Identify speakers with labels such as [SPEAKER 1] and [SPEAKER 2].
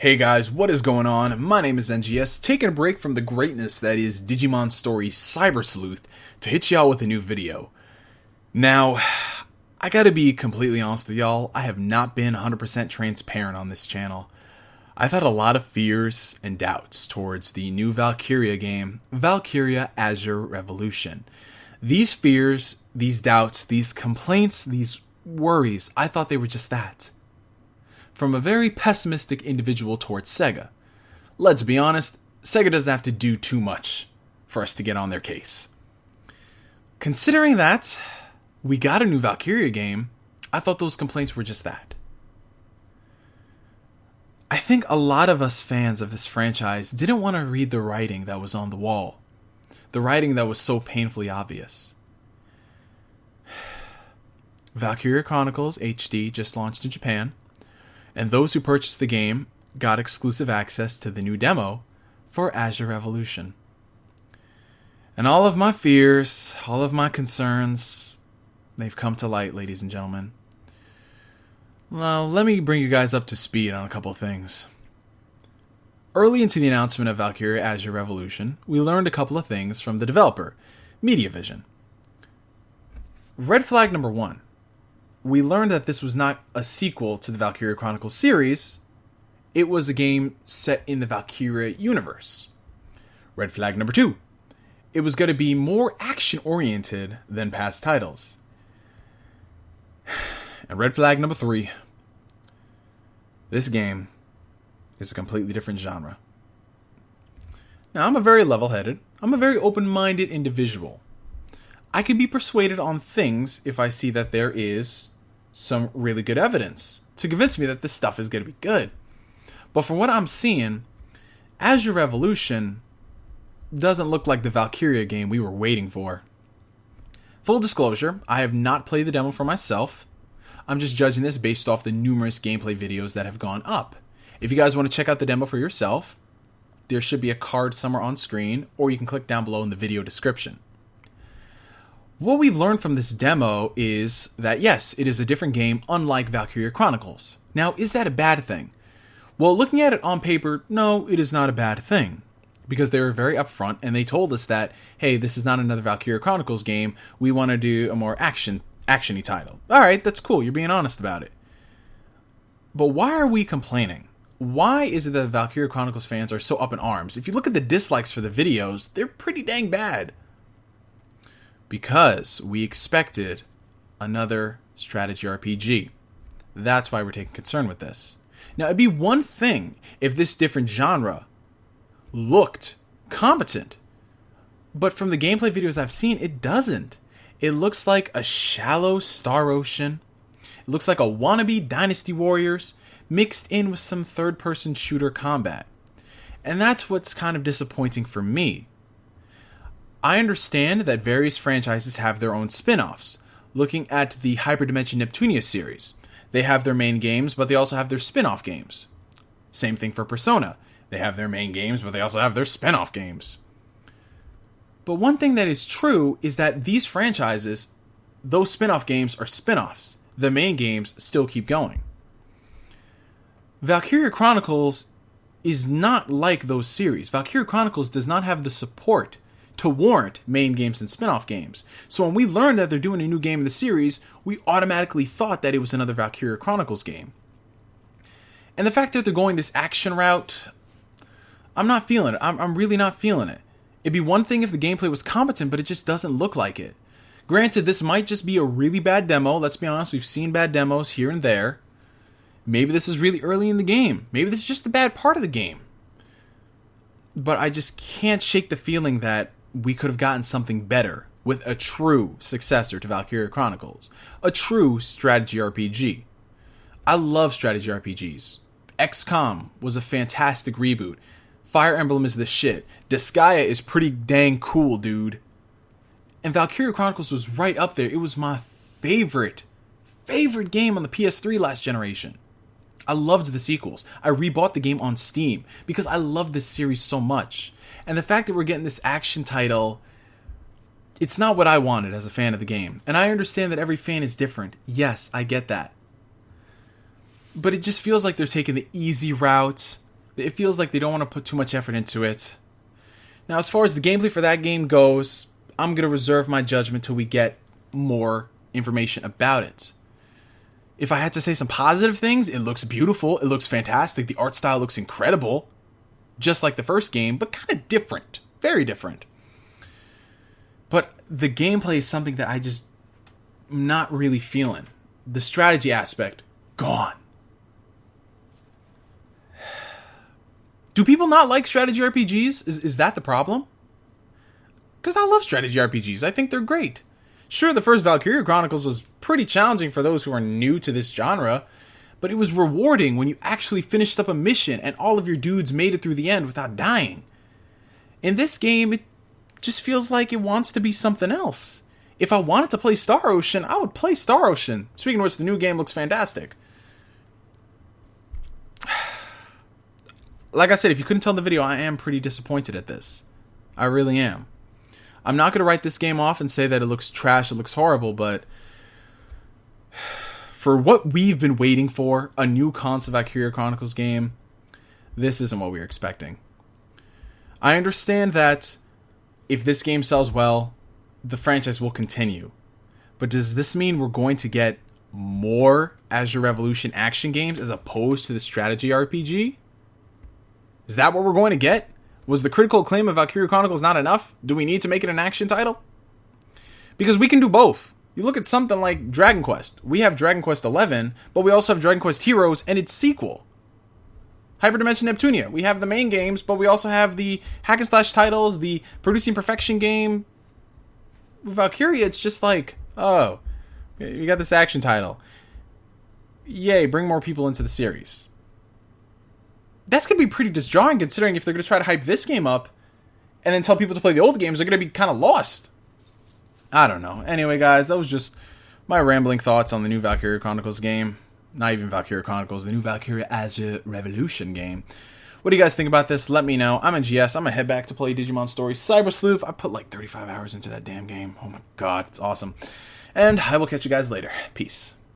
[SPEAKER 1] Hey guys, what is going on? My name is NGS, taking a break from the greatness that is Digimon Story Cyber Sleuth to hit y'all with a new video. Now, I gotta be completely honest with y'all, I have not been 100% transparent on this channel. I've had a lot of fears and doubts towards the new Valkyria game, Valkyria Azure Revolution. These fears, these doubts, these complaints, these worries, I thought they were just that. From a very pessimistic individual towards SEGA. Let's be honest, SEGA doesn't have to do too much for us to get on their case. Considering that we got a new Valkyria game, I thought those complaints were just that. I think a lot of us fans of this franchise didn't want to read the writing that was on the wall. The writing that was so painfully obvious. Valkyria Chronicles HD just launched in Japan, and those who purchased the game got exclusive access to the new demo for Azure Revolution. And all of my fears, all of my concerns, they've come to light, ladies and gentlemen. Well, let me bring you guys up to speed on a couple of things. Early into the announcement of Valkyria Azure Revolution, we learned a couple of things from the developer, media.vision. Red flag number 1. We learned that this was not a sequel to the Valkyria Chronicles series. It was a game set in the Valkyria universe. Red flag number 2. It was going to be more action-oriented than past titles. And red flag number 3. This game is a completely different genre. Now, I'm a very level-headed, I'm a very open-minded individual. I can be persuaded on things if I see that there is some really good evidence to convince me that this stuff is going to be good. But from what I'm seeing, Azure Revolution doesn't look like the Valkyria game we were waiting for. Full disclosure, I have not played the demo for myself. I'm just judging this based off the numerous gameplay videos that have gone up. If you guys want to check out the demo for yourself, there should be a card somewhere on screen, or you can click down below in the video description. What we've learned from this demo is that yes, it is a different game unlike Valkyria Chronicles. Now, is that a bad thing? Well, looking at it on paper, no, it is not a bad thing. Because they were very upfront and they told us that, hey, this is not another Valkyria Chronicles game, we want to do a more action-y title. Alright, that's cool, you're being honest about it. But why are we complaining? Why is it that Valkyria Chronicles fans are so up in arms? If you look at the dislikes for the videos, they're pretty dang bad. Because we expected another strategy RPG. That's why we're taking concern with this. Now, it'd be one thing if this different genre looked competent. But from the gameplay videos I've seen, it doesn't. It looks like a shallow Star Ocean. It looks like a wannabe Dynasty Warriors mixed in with some third-person shooter combat. And that's what's kind of disappointing for me. I understand that various franchises have their own spin-offs. Looking at the Hyperdimension Neptunia series, they have their main games, but they also have their spin-off games. Same thing for Persona. They have their main games, but they also have their spin-off games. But one thing that is true is that these franchises, those spin-off games are spin-offs. The main games still keep going. Valkyria Chronicles is not like those series. Valkyria Chronicles does not have the support to warrant main games and spin-off games. So when we learned that they're doing a new game in the series, we automatically thought that it was another Valkyria Chronicles game. And the fact that they're going this action route, I'm not feeling it. I'm really not feeling it. It'd be one thing if the gameplay was competent, but it just doesn't look like it. Granted, this might just be a really bad demo. Let's be honest, we've seen bad demos here and there. Maybe this is really early in the game. Maybe this is just the bad part of the game. But I just can't shake the feeling that we could have gotten something better with a true successor to Valkyria Chronicles. A true strategy RPG. I love strategy RPGs. XCOM was a fantastic reboot. Fire Emblem is the shit. Disgaea is pretty dang cool, dude. And Valkyria Chronicles was right up there. It was my favorite game on the PS3 last generation. I loved the sequels. I rebought the game on Steam because I love this series so much. And the fact that we're getting this action title, it's not what I wanted as a fan of the game. And I understand that every fan is different. Yes, I get that. But it just feels like they're taking the easy route It feels like they don't want to put too much effort into it. Now, as far as the gameplay for that game goes, I'm going to reserve my judgment till we get more information about it. If I had to say some positive things, it looks beautiful. It looks fantastic. The art style looks incredible. Just like the first game, but kind of different. Very different. But the gameplay is something that I just am not really feeling. The strategy aspect, gone. Do people not like strategy RPGs? Is that the problem? Because I love strategy RPGs. I think they're great. Sure, the first Valkyria Chronicles was pretty challenging for those who are new to this genre, but it was rewarding when you actually finished up a mission and all of your dudes made it through the end without dying. In this game, it just feels like it wants to be something else. If I wanted to play Star Ocean, I would play Star Ocean. Speaking of which, the new game looks fantastic. Like I said, if you couldn't tell in the video, I am pretty disappointed at this. I really am. I'm not going to write this game off and say that it looks trash, it looks horrible, but for what we've been waiting for, a new console Valkyria Chronicles game, this isn't what we were expecting. I understand that if this game sells well, the franchise will continue. But does this mean we're going to get more Azure Revolution action games as opposed to the strategy RPG? Is that what we're going to get? Was the critical acclaim of Valkyria Chronicles not enough? Do we need to make it an action title? Because we can do both. You look at something like Dragon Quest. We have Dragon Quest XI, but we also have Dragon Quest Heroes and its sequel, Hyperdimension Neptunia. We have the main games, but we also have the hack and slash titles, the Producing Perfection game. With Valkyria, it's just like, oh, you got this action title. Yay, bring more people into the series. That's going to be pretty disjarring, considering if they're going to try to hype this game up and then tell people to play the old games, they're going to be kind of lost. I don't know. Anyway, guys, that was just my rambling thoughts on the new Valkyria Chronicles game. Not even Valkyria Chronicles, the new Valkyria Azure Revolution game. What do you guys think about this? Let me know. I'm in GS. I'm going to head back to play Digimon Story Cyber Sleuth. I put like 35 hours into that damn game. Oh my god, it's awesome. And I will catch you guys later. Peace.